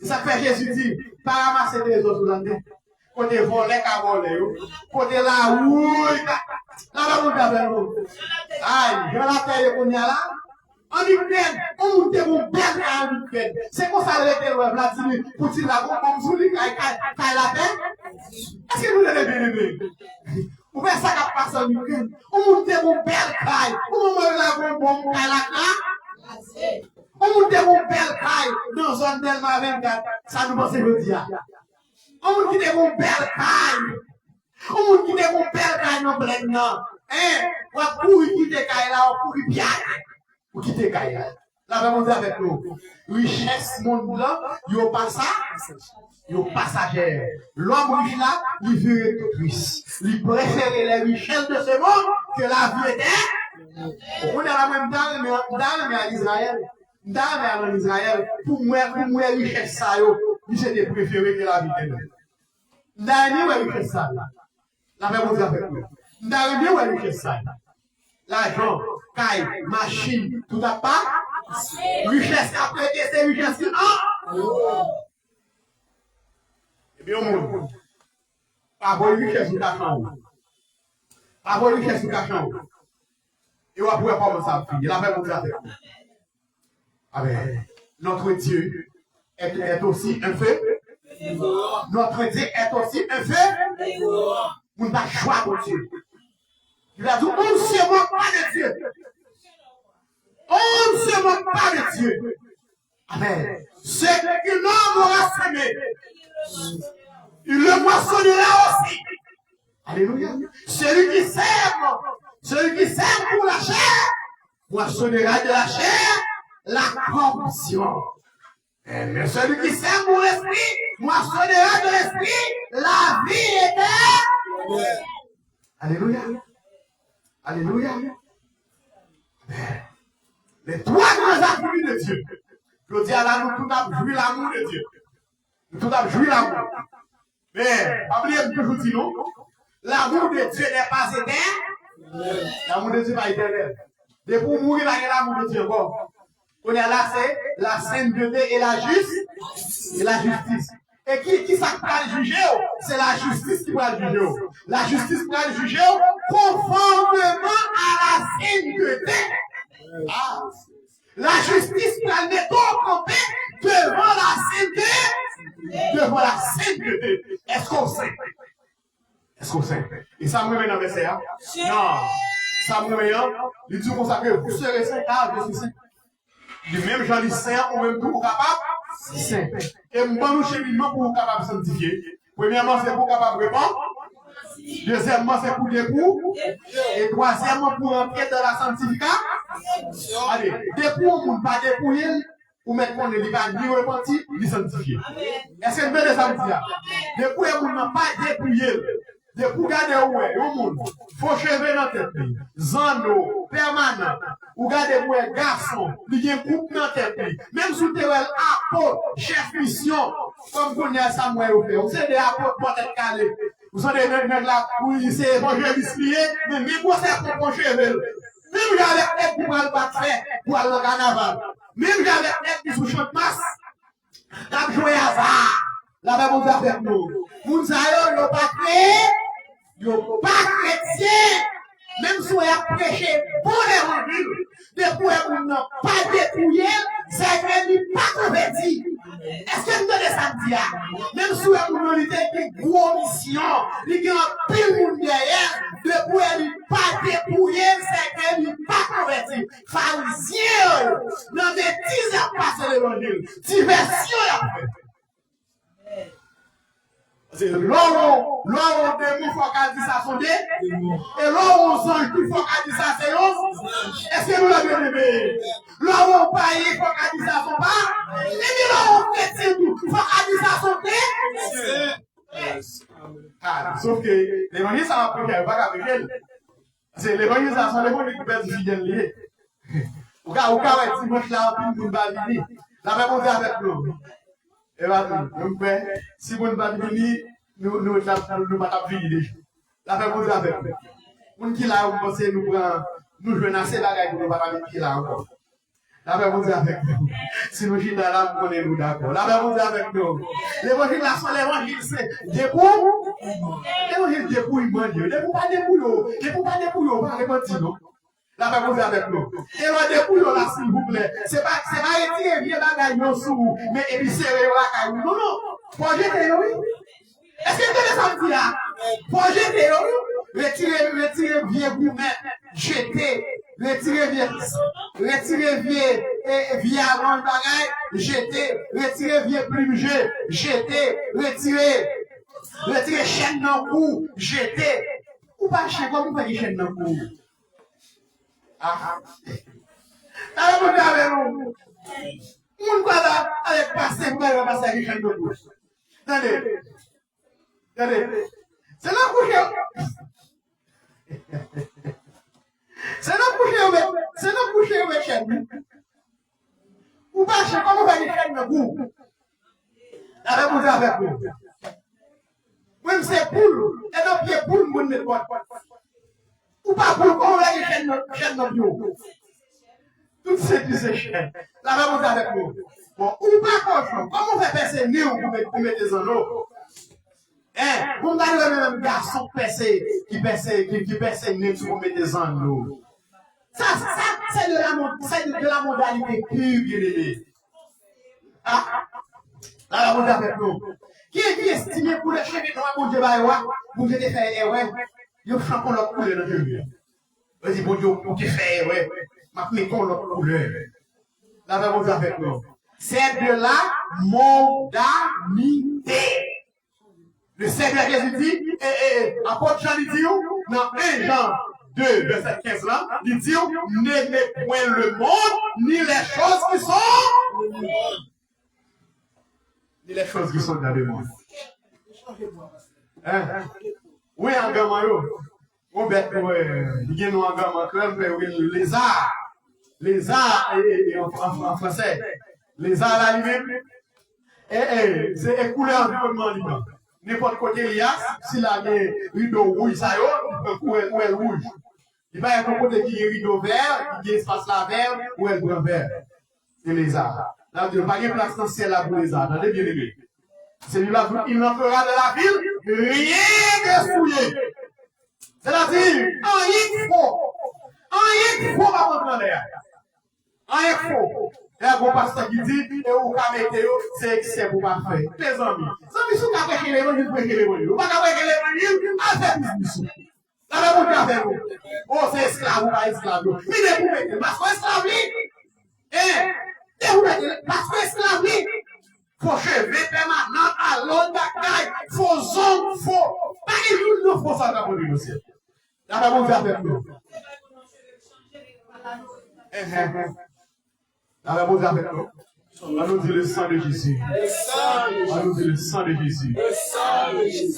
Ça fait Jésus dit, pas ramasser des autres sur la terre. Côté voler, qu'à voler. Côté la rouille. La femme vous avec nous. Aïe, je vais la terre qu'on y a là. En Ukraine, on monte mon bel en Ukraine. C'est comme ça le Vladimir Poutine là, comme vous dites, la paix. Est-ce que vous l'avez bien aimé? Ou bien ça qui passe en Ukraine. Ou monte mon bel caille. Ou mon la bon caille là. Ou monte mon bel caille dans zone Delma 24. Ça nous pense le dia. Ou monte mon bel caille. Ou monte mon bel caille dans plein non. Hein? Ou pour quitter caille là, ou pour bien. Ou quitter caille là. La Bible dit avec nous, richesse monde là, yo pas ça, yo passager. L'homme riche là, il veut tout riche. Il préfère les richesses de ce monde que la vie éternelle. On est la même dans mais en Israël. Dans en Israël, pour moi richesse ça yo, il s'est préféré que la vie éternelle. Dans ni richesse ça. La Bible dit avec nous. Dans ni richesse ça. L'argent, caille, machine, tout à part. Richesse après c'est richesse eh bien, au monde. Pas de richesse ou cachant. Pas de richesse ou cachant. Et on va pouvoir commencer à faire. Il a même montré avec nous. Amen. Notre Dieu est aussi un feu. Notre Dieu est aussi un feu. On n'a pas choix de Dieu. Il a dit, on ne se moque pas de Dieu. On ne se moque pas de Dieu. Amen. Ce que l'homme aura semé, il le moissonnera aussi. Alléluia. Celui qui sème pour la chair, moissonnera de la chair la corruption. Mais celui qui sème pour l'esprit, moissonnera de l'esprit la vie éternelle. Alléluia. Alléluia. Amen. Les trois grands attributs de Dieu. Je dis à la nous, tout a joué l'amour de Dieu. Tout a joué l'amour. Mais, pas oublier que je vous dis non. L'amour de Dieu n'est pas éternel. L'amour de Dieu n'est pas éternel. Et pour mourir, il y a l'amour de Dieu encore. On est là, c'est la sainteté et la justice. Et qui ça va le juger? C'est la justice qui va le juger. La justice va le juger conformément à la sainteté. Ah. La justice va le camper devant la sainteté. Devant la sainteté. Est-ce qu'on sait? Est-ce qu'on sait? Et ça me met dans le verset. Non. Ça me met dans il dit comme ça que vous serez saint car je suis saint. Du même Jean dit saint ou même tout capable. Saint. Et moi, nous cheminement pour vous capable de sanctifier. Premièrement, c'est pour capable de répondre. Deuxièmement, c'est pour des coups. Et troisièmement, pour entrer dans la sanctification. Allez, des coups, on ne pas dépouiller, ou mettre qu'on ne dit pas ni repentir, ni sanctifier. Est-ce que vous avez des sanctifiés? Des coups, on n'a pas dépouillé. Des coups, regardez où est, au monde. Faut cheveux dans la tête. Zando, permanent. Ou regardez où est, garçon. Il y a un couple dans la tête. Même sous tes apôtres, chef mission, comme vous connaissez ça, moi, vous savez des apôtres pour être calés. Vous savez, des gens là, où c'est évangéliste lié, mais même pour ça, pour mon cheveu. Même avec tête pour le battre, pour aller au carnaval. Même avec tête qui sous chante masse. T'as joué à ça. La Bible vous a fait nous. Vous savez, n'ont pas créé, n'ont pas chrétien. Même si on a prêché pour l'évangile, depuis qu'on n'a pas dépouillé, c'est qu'il n'est pas converti. Est-ce que vous donnez ça me dire? Même si on a une grosse mission, il y a un pile monde derrière, depuis qu'on n'est pas dépouillé, c'est qu'il n'est pas converti. Pharisien, dans des 10 ans passé l'évangile, diversion à fait. L'homme démon faut qu'elle dise ça son dé, et l'homme songe il faut qu'elle dise ça c'est eux. Est-ce que nous l'avons aimé? L'homme païen faut qu'elle dise ça son pas, et puis l'homme chrétien tout faut qu'elle dise ça son dé. Ah, sauf que l'évangile ça va prêcher, pas qu'à prêcher. C'est l'évangélisation, l'évangile qui perd du fidèle lié. Au cas où dimanche là, on peut nous la même chose avec nous. Et voilà, si vous ne pas venir, nous ne pouvons pas venir. La même chose avec nous. Nous qui là, on pense nous jouons assez la gueule, nous ne pouvons pas venir là encore. La même chose avec nous. Si nous sommes là, nous connaissons d'accord. La même chose avec nous. L'évangile, c'est dépôt. L'évangile, dépôt, il m'a dit. Dépôt, pas dépôt, dépôt, pas dépôt, pas repentir, non. La même chose avec nous. Et le dépouille là, s'il vous plaît. C'est pas retirer bien la gagne sous, mais et puis serrer la gagne. Non, non. Faut jeter, oui. Est-ce que vous avez ça me dit là? Faut jeter, oui. retirez vieux gourmet, jetez, retirez vieux avant bagaille, jetez, retirez vieux plumé, jetez, retirez chaîne dans le cou, jetez. Ou pas chez quoi, vous faites chaîne dans le cou. Ah, ah, vous avez nous. Moun kwa la, avec passer, vous allez passer avec chaîne dans le cou. Attendez. C'est là couché. C'est là couché avec chaîne. Ou pas chez quoi, vous faites chaîne dans le cou. Avec vous avec nous. Même c'est poule, et donc il y a poule, vous ne pas. Ou pas poule, comment vous avez chaîne dans le bio. Tout ce qui c'est chaîne. La même chose avec nous. Bon, ou pas cochon, comment vous faites passer néo pour mettre des anneaux? Vous regardez le même garçon qui perce néo pour mettre des anneaux. Ça, c'est de la modalité pure, bien aimé. Ah, la même chose avec nous. Qui est estimé pour les cheveux noirs, mon Dieu, vous avez fait, ouais, vous chantez l'autre couleur dans le jeu. Vas-y, bon Dieu, vous avez fait, ouais, mettons l'autre couleur. La même chose avec nous. C'est de la mondanité. Le Seigneur Jésus dit, apôtre Jean dit, dans 1 Jean 2, verset 15 là, il dit, n'aimez point le monde, ni les choses qui sont. Ni les choses qui sont dans le monde. Oui, en gamin, on bête, il y a un gamin, les arts, en français, les arts à la limite, c'est écoulé environnement libre. N'importe côté il y a, s'il a des rideaux rouges, ça y est, ou elle rouge. Il va y avoir un côté qui est rideau vert, qui est espace là vert, ou elle brun vert. C'est les arts. Là, il n'y a pas de place dans le ciel là pour les arts. Attendez bien aimé. Celui-là, il n'entrera dans la ville, rien de souillé. C'est-à-dire, rien de faux va rentrer dans l'air. Rien de faux. Il y a un pasteur qui dit, et où ka météo, c'est excès pour pas faire. Les amis, si vous avez prêché l'évangile, prêchez l'évangile. Vous n'avez pas prêché l'évangile, affaire. La même chose avec vous. Oh, c'est esclave ou pas esclave. Mais vous mettez, parce que esclave, parce que esclave, faut chevet permanent à l'autre bataille, faut zone, faut. Pas les jours de faux ça dans le dossier. La même chose avec nous. La même chose avec nous. On nous dit le sang de Jésus. On nous dit le sang de Jésus.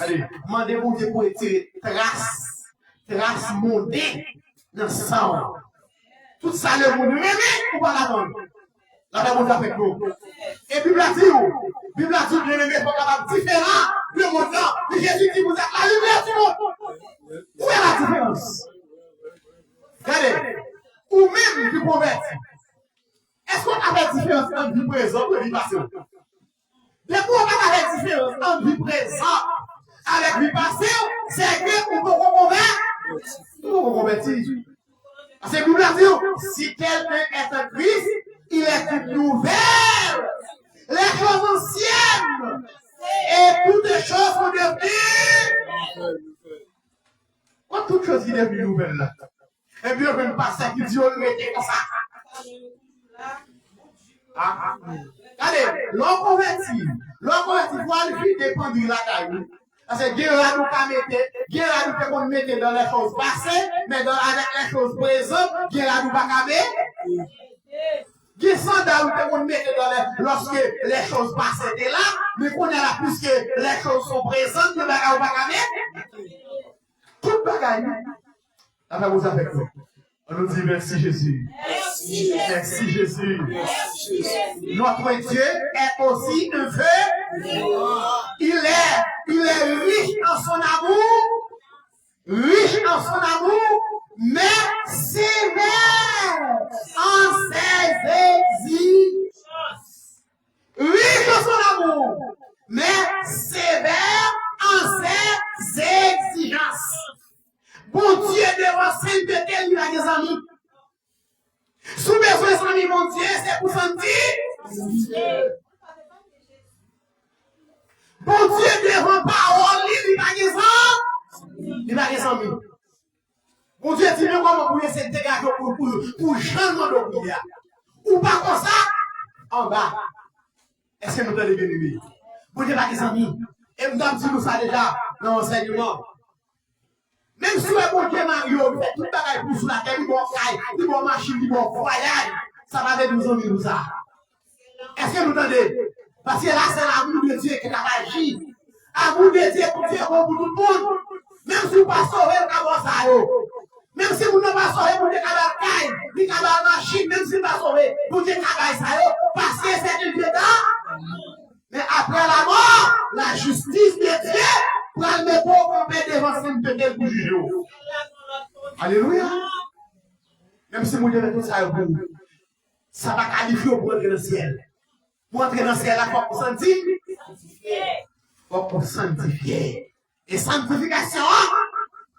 Allez, demandez-vous pour tirer trace mondaine dans le sang. Tout ça, le monde remet ou pas la donne. La même chose avec nous. Et Bible a dit, bien aimé, il faut capable différent le montant. Mais Jésus dit, vous êtes la lumière du monde. Où est la différence? Regardez, ou même du converti. Est-ce qu'on a la différence entre vie présente et vie passée? Depuis qu'on a la différence entre vie présente avec vie passée, c'est que nous pouvons convertir. Nous pouvons convertir. Parce que Bible a dit, si quelqu'un est un Christ, il est une nouvelle. Les choses anciennes et toutes les choses sont devenues. Quand toutes choses qui deviennent nouvelles là. Et puis on peut me passer qui dit on met comme ça. Allez, l'homme converti, pour lui dépend de la taille. Parce que Dieu là nous peut mettre dans les choses passées, mais avec les choses présentes, Dieu là nous pas mettre. Qui sont dans le mettre lorsque les choses passent étaient là, mais qu'on est là puisque les choses sont présentes, nous ne pouvons pas mettre. Tout bagaille. Après vous avez quoi? On nous dit merci Jésus. Merci Jésus. Notre Dieu est aussi un feu. Il est riche en son amour, mais sévère en ses exigences. Riche en son amour, mais sévère en ses exigences. Bon Dieu devant sainteté, il a des amis. Sous besoin d'amis, mon Dieu, c'est pour sentir. Bon Dieu devant parole, il a des amis. il n'a rien sans nous. Bon Dieu dit, mais comment vous laissez dégager pour jamais de prière? Ou pas comme ça, en bas. Est-ce que nous devons bien aimer? Vous dites pas que c'est mis. Et nous avons dit nous ça déjà dans l'enseignement. Même si le bon Dieu Mario, il fait tout le bagage pour sur la terre, il va caille, il va machine, il va voyage, ça va être nous nous ça. Est-ce que nous entendez? Parce que là, c'est l'amour de Dieu qui a agi. L'amour de Dieu pour Dieu pour tout le monde. Même si vous ne pouvez pas sauver le cabot ça, même si vous ne pouvez pas sauver pour Dieu cabot caille, le cabot machine, même si vous ne pouvez pas sauver pour Dieu cabot ça, parce que c'est une dedans. Mais après la mort, la justice de Dieu va le mettre au complet devant cette peut-être pour juger. Alléluia. Même si vous devez tout ça, ça va qualifier pour entrer dans le ciel. Pour entrer dans le ciel, il faut sentir. Pour sanctifier. Et sanctification,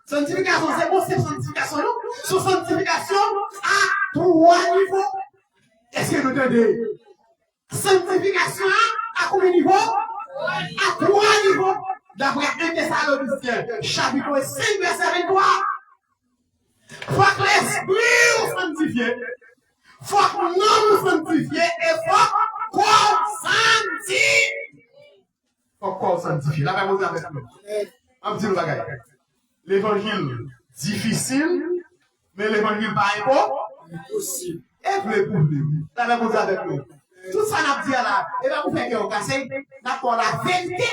sanctification, c'est bon, c'est sanctification. Sous sanctification, à 3 niveaux. Est-ce que nous entendez? Sanctification, à combien de niveaux? À 3 niveaux. D'après 1 Thessaloniciens, chapitre 5, verset 23. Il faut que l'esprit soit sanctifié. Il faut que l'homme soit sanctifié. Et il faut qu'on sanctifie. Pourquoi sanctifier? La même chose avec nous. Un petit bagage. L'évangile difficile, mais l'évangile pas impossible. Et pour les problèmes. La même chose avec nous. Tout ça n'a pas dit là. Et bien vous faites que vous cassez. D'accord, la vérité.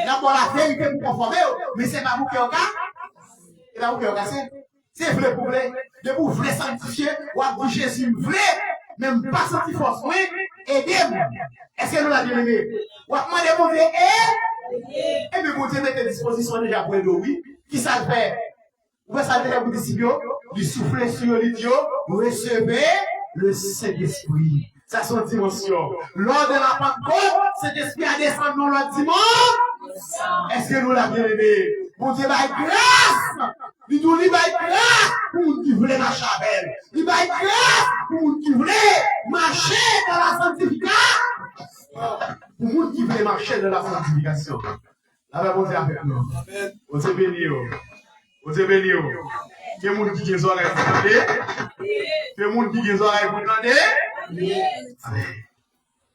D'accord, la vérité pour conformer. Mais c'est pas vous qui avez cassé. Et là vous qui avez cassé. C'est vrai pour vous. De vous voulez sanctifier. Ou Jésus voulait. Même pas sanctifier forcément. Aidez-moi. Est-ce que nous l'avons aimé? Ou à demander mon Dieu, et bien mon Dieu met à disposition déjà pour nous, oui. Qui ça le fait? Vous pouvez saluer les disciples, lui souffler sur l'idiot, vous recevez le Saint-Esprit. Ça c'est une dimension. Lors de la Pentecôte, cet esprit a descendu dans l'autre dimanche. Est-ce que nous l'avons aimé? Mon Dieu va grâce. Il dit, il va grâce pour nous qui voulait marcher avec elle. Il va grâce pour nous qui voulait marcher dans la sanctification. Pour nous qui voulait marcher dans la sanctification. Alors, bon Dieu avec nous. On s'est béni. On s'est béni. Que les gens qui ont des oreilles pour entendre. Que les gens qui ont des oreilles pour entendre. Amen.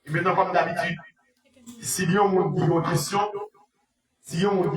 Et maintenant, comme d'habitude, si vous avez des questions, si vous avez